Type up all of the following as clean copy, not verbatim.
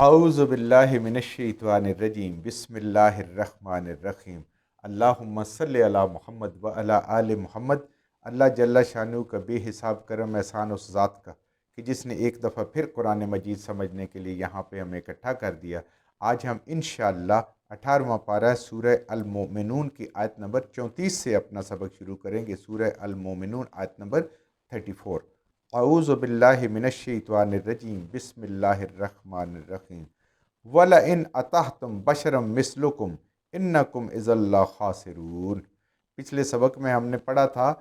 اعوذ باللہ من الشیطان الرجیم بسم اللہ الرحمن الرحیم اللہم صلی علی محمد و علی آل محمد۔ اللہ جل شانہ کا بے حساب کرم احسان اس ذات کا کہ جس نے ایک دفعہ پھر قرآن مجید سمجھنے کے لیے یہاں پہ ہمیں اکٹھا کر دیا۔ آج ہم انشاءاللہ 18واں پارہ سورہ المومنون کی آیت نمبر 34 سے اپنا سبق شروع کریں گے۔ سورہ المومنون آیت نمبر 34۔ اعوذ باللہ من الشیطان الرجیم بسم اللہ الرحمن الرحیم وَلَئِنْ أَطَعْتُمْ بَشَرًا مِثْلُكُمْ إِنَّكُمْ إِذًا لَخَاسِرُونَ۔ پچھلے سبق میں ہم نے پڑھا تھا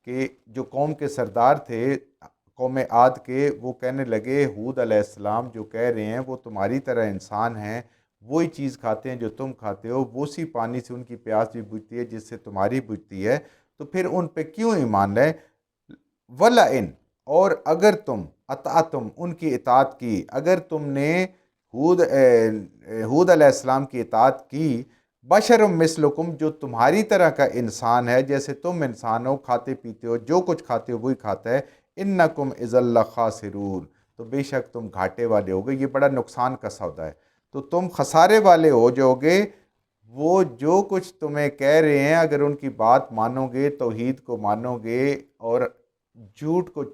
کہ جو قوم کے سردار تھے قوم عاد کے، وہ کہنے لگے ہود علیہ السلام جو کہہ رہے ہیں وہ تمہاری طرح انسان ہیں، وہی چیز کھاتے ہیں جو تم کھاتے ہو، وہی پانی سے ان کی پیاس بھی بجھتی ہے جس سے تمہاری بجھتی ہے، تو پھر ان پہ کیوں ایمان لائے؟ وَلَئِنْ، اور اگر تم اطعتم ان کی اطاعت کی، اگر تم نے ہود علیہ السلام کی اطاعت کی، بشر مثلکم جو تمہاری طرح کا انسان ہے، جیسے تم انسان ہو، کھاتے پیتے ہو، جو کچھ کھاتے ہو وہی کھاتا ہے، انکم اذا لخاسرون، تو بے شک تم گھاٹے والے ہوگے، یہ بڑا نقصان کا سودا ہے، تو تم خسارے والے ہو جاؤ گے۔ وہ جو کچھ تمہیں کہہ رہے ہیں اگر ان کی بات مانو گے، توحید کو مانو گے اور جھوٹ کو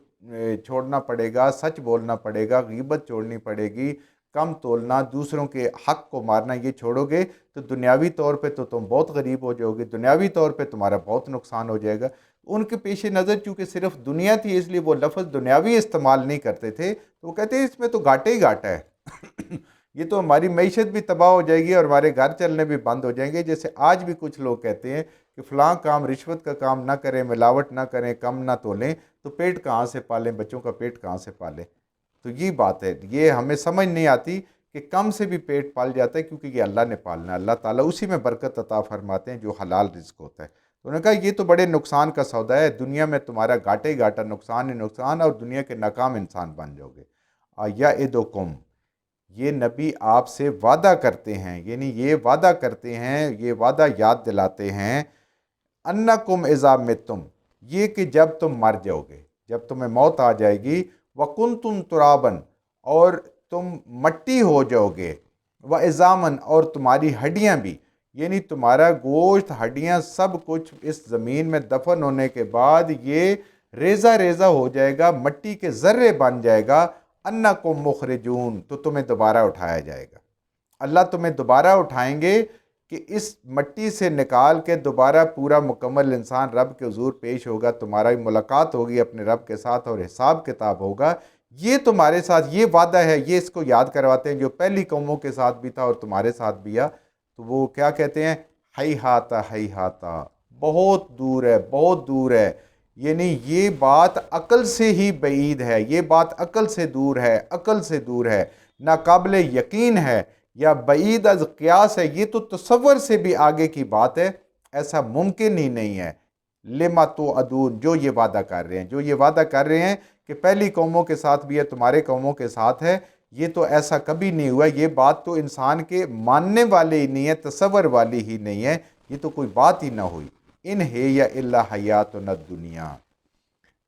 چھوڑنا پڑے گا، سچ بولنا پڑے گا، غیبت چھوڑنی پڑے گی، کم تولنا، دوسروں کے حق کو مارنا، یہ چھوڑو گے تو دنیاوی طور پہ تو تم بہت غریب ہو جاؤ گے، دنیاوی طور پہ تمہارا بہت نقصان ہو جائے گا۔ ان کے پیش نظر چونکہ صرف دنیا تھی اس لیے وہ لفظ دنیاوی استعمال نہیں کرتے تھے، تو وہ کہتے ہیں اس میں تو گھاٹے ہی گھاٹا ہے یہ تو ہماری معیشت بھی تباہ ہو جائے گی اور ہمارے گھر چلنے بھی بند ہو جائیں گے۔ جیسے آج بھی کچھ لوگ کہتے ہیں کہ فلاں کام رشوت کا کام نہ کریں، ملاوٹ نہ کریں، کم نہ تولیں، تو پیٹ کہاں سے پالیں، بچوں کا پیٹ کہاں سے پالیں؟ تو یہ بات ہے، یہ ہمیں سمجھ نہیں آتی کہ کم سے بھی پیٹ پال جاتا ہے، کیونکہ یہ اللہ نے پالنا ہے، اللہ تعالیٰ اسی میں برکت عطا فرماتے ہیں جو حلال رزق ہوتا ہے۔ تو انہوں نے کہا یہ تو بڑے نقصان کا سودا ہے، دنیا میں تمہارا گھاٹے ہی گھاٹا، نقصان ہی نقصان، اور دنیا کے ناکام انسان بن جاؤ گے۔ یعدکم، یہ نبی آپ سے وعدہ کرتے ہیں، یعنی یہ وعدہ کرتے ہیں، یہ وعدہ یاد دلاتے ہیں، انکم اذا متم، یہ کہ جب تم مر جاؤ گے، جب تمہیں موت آ جائے گی، وکنتم ترابا، اور تم مٹی ہو جاؤ گے، وعظاما، اور تمہاری ہڈیاں بھی، یعنی تمہارا گوشت، ہڈیاں، سب کچھ اس زمین میں دفن ہونے کے بعد یہ ریزہ ریزہ ہو جائے گا، مٹی کے ذرے بن جائے گا، انکم مخرجون، تو تمہیں دوبارہ اٹھایا جائے گا۔ اللہ تمہیں دوبارہ اٹھائیں گے کہ اس مٹی سے نکال کے دوبارہ پورا مکمل انسان رب کے حضور پیش ہوگا، تمہاری ملاقات ہوگی اپنے رب کے ساتھ اور حساب کتاب ہوگا۔ یہ تمہارے ساتھ یہ وعدہ ہے، یہ اس کو یاد کرواتے ہیں جو پہلی قوموں کے ساتھ بھی تھا اور تمہارے ساتھ بھی ہے۔ تو وہ کیا کہتے ہیں؟ ہی ہاتا، بہت دور ہے، بہت دور ہے، یعنی یہ بات عقل سے ہی بعید ہے، یہ بات عقل سے دور ہے، عقل سے دور ہے، ناقابل یقین ہے، یا بعید از قیاس ہے، یہ تو تصور سے بھی آگے کی بات ہے، ایسا ممکن ہی نہیں ہے۔ لما توعدون، جو یہ وعدہ کر رہے ہیں، جو یہ وعدہ کر رہے ہیں کہ پہلی قوموں کے ساتھ بھی ہے، تمہارے قوموں کے ساتھ ہے، یہ تو ایسا کبھی نہیں ہوا، یہ بات تو انسان کے ماننے والے ہی نہیں ہے، تصور والی ہی نہیں ہے، یہ تو کوئی بات ہی نہ ہوئی۔ ان ہی الا حیاتنا الدنیا،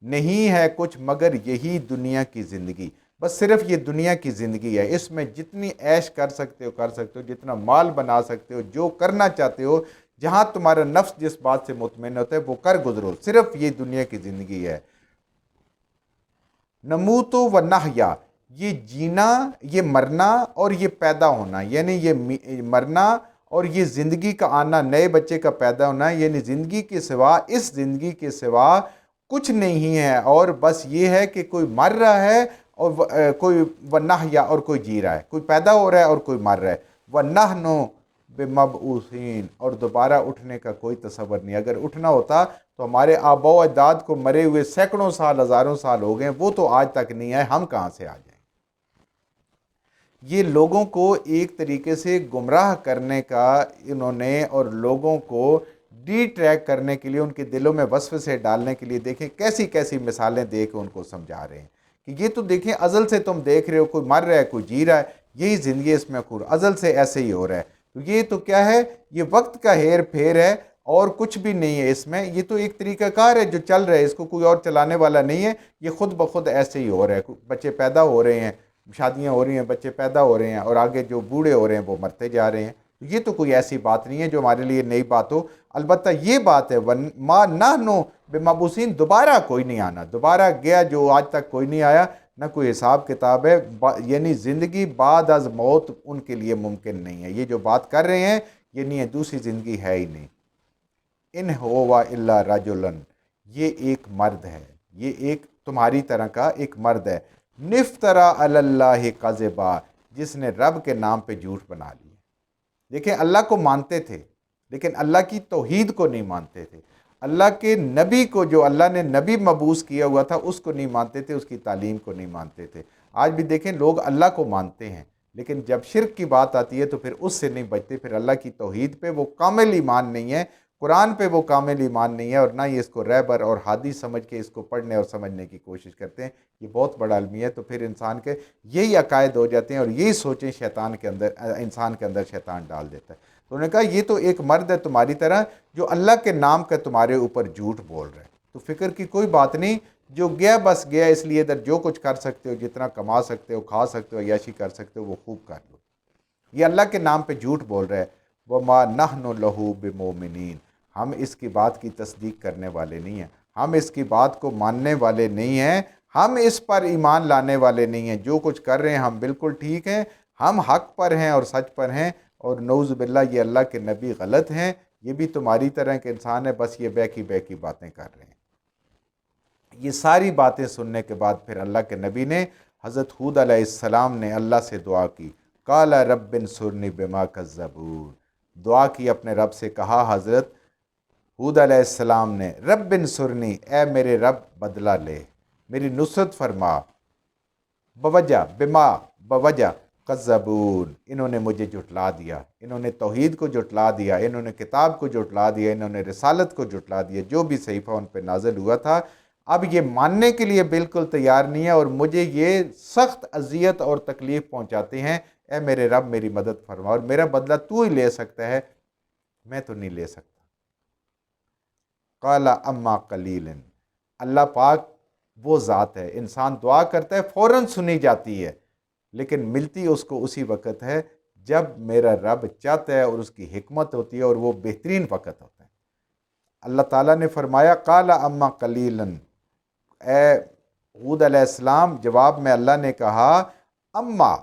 نہیں ہے کچھ مگر یہی دنیا کی زندگی، بس صرف یہ دنیا کی زندگی ہے، اس میں جتنی عیش کر سکتے ہو کر سکتے ہو، جتنا مال بنا سکتے ہو، جو کرنا چاہتے ہو، جہاں تمہارا نفس جس بات سے مطمئن ہوتا ہے وہ کر گزرو، صرف یہ دنیا کی زندگی ہے۔ نموت و نحیا، یہ جینا، یہ مرنا اور یہ پیدا ہونا، یعنی یہ مرنا اور یہ زندگی کا آنا، نئے بچے کا پیدا ہونا، یعنی زندگی کے سوا، اس زندگی کے سوا کچھ نہیں ہے، اور بس یہ ہے کہ کوئی مر رہا ہے اور کوئی ونحیا، اور کوئی جی رہا ہے، کوئی پیدا ہو رہا ہے اور کوئی مر رہا ہے، ونحن بمبعوثین، اور دوبارہ اٹھنے کا کوئی تصور نہیں۔ اگر اٹھنا ہوتا تو ہمارے آباء و اجداد کو مرے ہوئے سینکڑوں سال، ہزاروں سال ہو گئے، وہ تو آج تک نہیں آئے، ہم کہاں سے آ جائیں؟ یہ لوگوں کو ایک طریقے سے گمراہ کرنے کا انہوں نے، اور لوگوں کو ڈی ٹریک کرنے کے لیے، ان کے دلوں میں وسوسے ڈالنے کے لیے، دیکھیں کیسی کیسی مثالیں دے کے ان کو سمجھا رہے ہیں کہ یہ تو دیکھیں ازل سے تم دیکھ رہے ہو، کوئی مر رہا ہے، کوئی جی رہا ہے، یہی زندگی اس میں ازل سے ایسے ہی ہو رہا ہے، تو یہ تو کیا ہے؟ یہ وقت کا ہیر پھیر ہے اور کچھ بھی نہیں ہے اس میں، یہ تو ایک طریقہ کار ہے جو چل رہا ہے، اس کو کوئی اور چلانے والا نہیں ہے، یہ خود بخود ایسے ہی ہو رہا ہے، بچے پیدا ہو رہے ہیں، شادیاں ہو رہی ہیں، بچے پیدا ہو رہے ہیں، اور آگے جو بوڑھے ہو رہے ہیں وہ مرتے جا رہے ہیں. یہ تو کوئی ایسی بات نہیں ہے جو ہمارے لیے نئی بات ہو. البتہ یہ بات ہے ما نحن بمبعوثین، دوبارہ کوئی نہیں آنا، دوبارہ گیا جو آج تک کوئی نہیں آیا، نہ کوئی حساب کتاب ہے. یعنی زندگی بعد از موت ان کے لیے ممکن نہیں ہے. یہ جو بات کر رہے ہیں یہ نہیں ہے، دوسری زندگی ہے ہی نہیں. ان ہوا الا رجلن، یہ ایک مرد ہے، یہ ایک تمہاری طرح کا ایک مرد ہے. نفترا علی اللہ کذبا، جس نے رب کے نام پہ جھوٹ بنا لیا. دیکھیں، اللہ کو مانتے تھے لیکن اللہ کی توحید کو نہیں مانتے تھے. اللہ کے نبی کو، جو اللہ نے نبی مبعوث کیا ہوا تھا، اس کو نہیں مانتے تھے، اس کی تعلیم کو نہیں مانتے تھے. آج بھی دیکھیں، لوگ اللہ کو مانتے ہیں لیکن جب شرک کی بات آتی ہے تو پھر اس سے نہیں بچتے، پھر اللہ کی توحید پہ وہ کامل ایمان نہیں ہے، قرآن پہ وہ کامل ایمان نہیں ہے، اور نہ ہی اس کو رہبر اور ہادی سمجھ کے اس کو پڑھنے اور سمجھنے کی کوشش کرتے ہیں. یہ بہت بڑا المیہ ہے. تو پھر انسان کے یہی عقائد ہو جاتے ہیں اور یہی سوچیں شیطان کے اندر، انسان کے اندر شیطان ڈال دیتا ہے. تو انہوں نے کہا یہ تو ایک مرد ہے تمہاری طرح جو اللہ کے نام کا تمہارے اوپر جھوٹ بول رہا ہے. تو فکر کی کوئی بات نہیں، جو گیا بس گیا. اس لیے ادھر جو کچھ کر سکتے ہو، جتنا کما سکتے ہو، کھا سکتے ہو، عیاشی کر سکتے ہو، وہ خوب کر لو. یہ اللہ کے نام پہ جھوٹ بول رہا ہے. وَمَا نَحْنُ لَهُ بِمُؤْمِنِينَ، ہم اس کی بات کی تصدیق کرنے والے نہیں ہیں، ہم اس کی بات کو ماننے والے نہیں ہیں، ہم اس پر ایمان لانے والے نہیں ہیں. جو کچھ کر رہے ہیں ہم بالکل ٹھیک ہیں، ہم حق پر ہیں اور سچ پر ہیں. اور نعوذ باللہ یہ اللہ کے نبی غلط ہیں، یہ بھی تمہاری طرح کے انسان ہے، بس یہ بے کی باتیں کر رہے ہیں. یہ ساری باتیں سننے کے بعد پھر اللہ کے نبی نے، حضرت ہود علیہ السلام نے اللہ سے دعا کی. قال رب انصرنی بما کذبون، دعا کی اپنے رب سے. کہا حضرت ہود علیہ السلام نے، رب انصرنی، اے میرے رب بدلہ لے، میری نصرت فرما. بوجہ کذبون، انہوں نے مجھے جھٹلا دیا، انہوں نے توحید کو جھٹلا دیا، انہوں نے کتاب کو جھٹلا دیا، انہوں نے رسالت کو جھٹلا دیا. جو بھی صحیفہ ان پہ نازل ہوا تھا اب یہ ماننے کے لیے بالکل تیار نہیں ہے، اور مجھے یہ سخت اذیت اور تکلیف پہنچاتے ہیں. اے میرے رب میری مدد فرما، اور میرا بدلہ تو ہی لے سکتا ہے، میں تو نہیں لے سکتا. قال اما قلیل، اللہ پاک وہ ذات ہے، انسان دعا کرتا ہے فوراً سنی جاتی ہے، لیکن ملتی اس کو اسی وقت ہے جب میرا رب چاہتا ہے، اور اس کی حکمت ہوتی ہے، اور وہ بہترین وقت ہوتا ہے. اللہ تعالیٰ نے فرمایا قال اما قلیلا، اے ہود علیہ السلام، جواب میں اللہ نے کہا اما،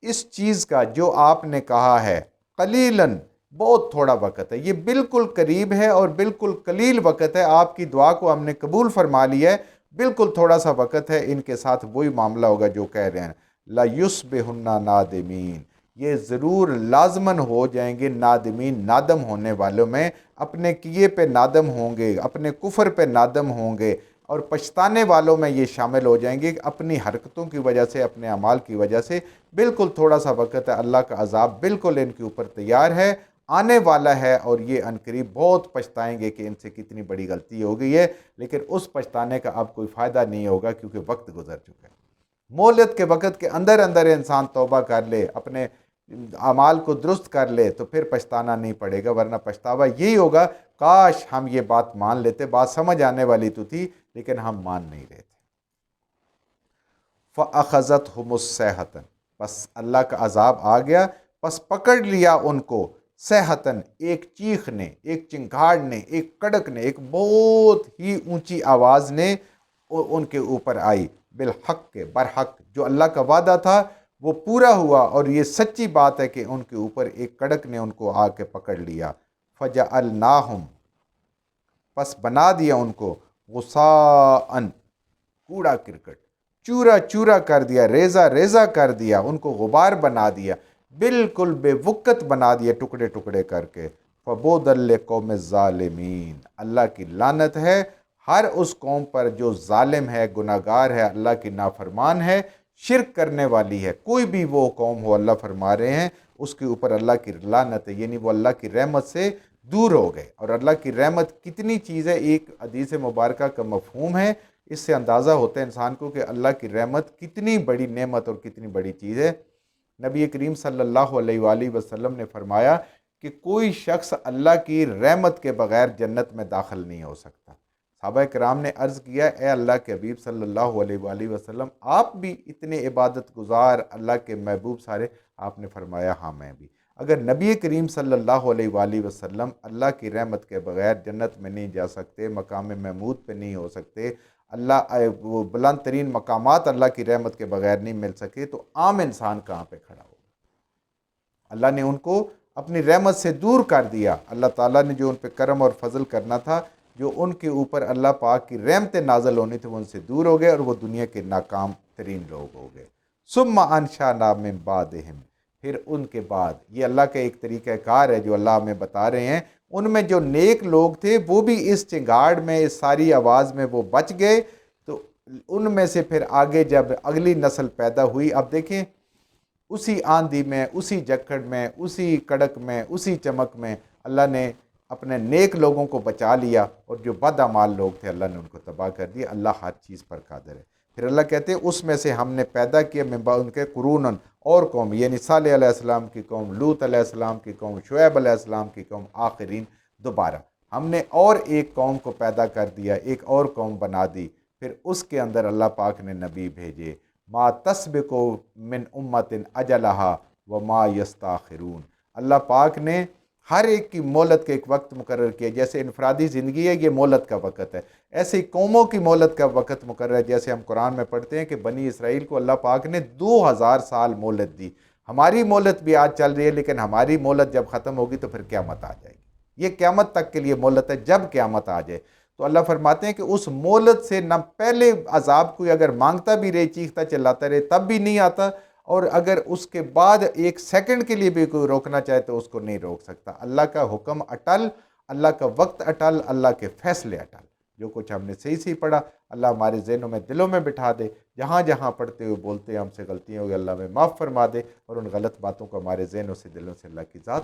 اس چیز کا جو آپ نے کہا ہے، قلیلاً، بہت تھوڑا وقت ہے، یہ بالکل قریب ہے اور بالکل قلیل وقت ہے. آپ کی دعا کو ہم نے قبول فرما لیا ہے، بالکل تھوڑا سا وقت ہے. ان کے ساتھ وہی معاملہ ہوگا جو کہہ رہے ہیں. لَيُصْبِحُنَّ نَادِمِينَ، یہ ضرور لازماً ہو جائیں گے نادمین، نادم ہونے والوں میں، اپنے کیے پہ نادم ہوں گے، اپنے کفر پہ نادم ہوں گے، اور پچھتانے والوں میں یہ شامل ہو جائیں گے اپنی حرکتوں کی وجہ سے، اپنے اعمال کی وجہ سے. بالکل تھوڑا سا وقت ہے، اللہ کا عذاب بالکل ان کے اوپر تیار ہے، آنے والا ہے، اور یہ عنقریب بہت پچھتائیں گے کہ ان سے کتنی بڑی غلطی ہو گئی ہے. لیکن اس پچھتانے کا اب کوئی فائدہ نہیں ہوگا کیونکہ وقت گزر چکا ہے. مہلت کے وقت کے اندر اندر انسان توبہ کر لے، اپنے اعمال کو درست کر لے، تو پھر پچھتانا نہیں پڑے گا. ورنہ پچھتاوا یہی ہوگا، کاش ہم یہ بات مان لیتے، بات سمجھ آنے والی تو تھی لیکن ہم مان نہیں رہے تھے. فَأَخَذَتْهُمُ الصَّيْحَةُ، بس اللہ کا عذاب آ گیا، بس پکڑ لیا ان کو. صیحتن، ایک چیخ نے، ایک چنگھاڑ نے، ایک کڑک نے، ایک بہت ہی اونچی آواز نے ان کے اوپر آئی. بالحق کے، برحق، جو اللہ کا وعدہ تھا وہ پورا ہوا، اور یہ سچی بات ہے کہ ان کے اوپر ایک کڑک نے ان کو آ کے پکڑ لیا. فَجَعَلْنَاهُمْ، پس بنا دیا ان کو، غثاءً، کوڑا کرکٹ، چورا چورا کر دیا، ریزہ ریزہ کر دیا، ان کو غبار بنا دیا، بالکل بے وقت بنا دیا، ٹکڑے ٹکڑے کر کے. فَبُعْدًا لِقَوْمِ الظَّالِمِينَ، اللہ کی لعنت ہے ہر اس قوم پر جو ظالم ہے، گناہ گار ہے، اللہ کی نافرمان ہے، شرک کرنے والی ہے. کوئی بھی وہ قوم ہو، اللہ فرما رہے ہیں اس کے اوپر اللہ کی لعنت ہے، یعنی وہ اللہ کی رحمت سے دور ہو گئے. اور اللہ کی رحمت کتنی چیز ہے، ایک حدیث مبارکہ کا مفہوم ہے، اس سے اندازہ ہوتا ہے انسان کو کہ اللہ کی رحمت کتنی بڑی نعمت اور کتنی بڑی چیز ہے. نبی کریم صلی اللہ علیہ وآلہ وسلم نے فرمایا کہ کوئی شخص اللہ کی رحمت کے بغیر جنت میں داخل نہیں ہو سکتا. صحابہ کرام نے عرض کیا اے اللہ کے حبیب صلی اللہ علیہ وآلہ وسلم آپ بھی اتنے عبادت گزار اللہ کے محبوب سارے؟ آپ نے فرمایا ہاں میں بھی۔ اگر نبی کریم صلی اللہ علیہ وآلہ وسلم اللہ کی رحمت کے بغیر جنت میں نہیں جا سکتے، مقام محمود پہ نہیں ہو سکتے، اللہ وہ بلند ترین مقامات اللہ کی رحمت کے بغیر نہیں مل سکے، تو عام انسان کہاں پہ کھڑا ہوگا؟ اللہ نے ان کو اپنی رحمت سے دور کر دیا۔ اللہ تعالیٰ نے جو ان پہ کرم اور فضل کرنا تھا، جو ان کے اوپر اللہ پاک کی رحمتیں نازل ہونی تھی، وہ ان سے دور ہو گئے اور وہ دنیا کے ناکام ترین لوگ ہو گئے۔ ثم انشأنا من بعدہم، پھر ان کے بعد، یہ اللہ کا ایک طریقہ کار ہے جو اللہ ہمیں بتا رہے ہیں، ان میں جو نیک لوگ تھے وہ بھی اس چنگاڑ میں، اس ساری آواز میں وہ بچ گئے، تو ان میں سے پھر آگے جب اگلی نسل پیدا ہوئی، اب دیکھیں اسی آندھی میں، اسی جکڑ میں، اسی کڑک میں، اسی چمک میں اللہ نے اپنے نیک لوگوں کو بچا لیا، اور جو بد اعمال لوگ تھے اللہ نے ان کو تباہ کر دیا۔ اللہ ہر چیز پر قادر ہے۔ پھر اللہ کہتے ہیں اس میں سے ہم نے پیدا کیا من بعد ان کے قرون اور قوم، یعنی صالح علیہ السلام کی قوم، لوط علیہ السلام کی قوم، شعیب علیہ السلام کی قوم، آخرین دوبارہ ہم نے اور ایک قوم کو پیدا کر دیا، ایک اور قوم بنا دی، پھر اس کے اندر اللہ پاک نے نبی بھیجے۔ ما تسبق من امت اجلہا وما یستاخرون، اللہ پاک نے ہر ایک کی مہلت کا ایک وقت مقرر کیا۔ جیسے انفرادی زندگی ہے، یہ مہلت کا وقت ہے، ایسے ہی قوموں کی مہلت کا وقت مقرر ہے۔ جیسے ہم قرآن میں پڑھتے ہیں کہ بنی اسرائیل کو اللہ پاک نے 2000 سال مہلت دی۔ ہماری مہلت بھی آج چل رہی ہے، لیکن ہماری مہلت جب ختم ہوگی تو پھر قیامت آ جائے گی۔ یہ قیامت تک کے لیے مہلت ہے، جب قیامت آ جائے تو اللہ فرماتے ہیں کہ اس مہلت سے نہ پہلے عذاب کوئی اگر مانگتا بھی رہے، چیختا چلاتا رہے، تب بھی نہیں آتا، اور اگر اس کے بعد ایک سیکنڈ کے لیے بھی کوئی روکنا چاہے تو اس کو نہیں روک سکتا۔ اللہ کا حکم اٹل، اللہ کا وقت اٹل، اللہ کے فیصلے اٹل۔ جو کچھ ہم نے صحیح پڑھا اللہ ہمارے ذہنوں میں، دلوں میں بٹھا دے، جہاں جہاں پڑھتے ہوئے بولتے ہیں ہم سے غلطیاں ہوئی اللہ میں معاف فرما دے، اور ان غلط باتوں کو ہمارے ذہنوں سے، دلوں سے اللہ کی ذات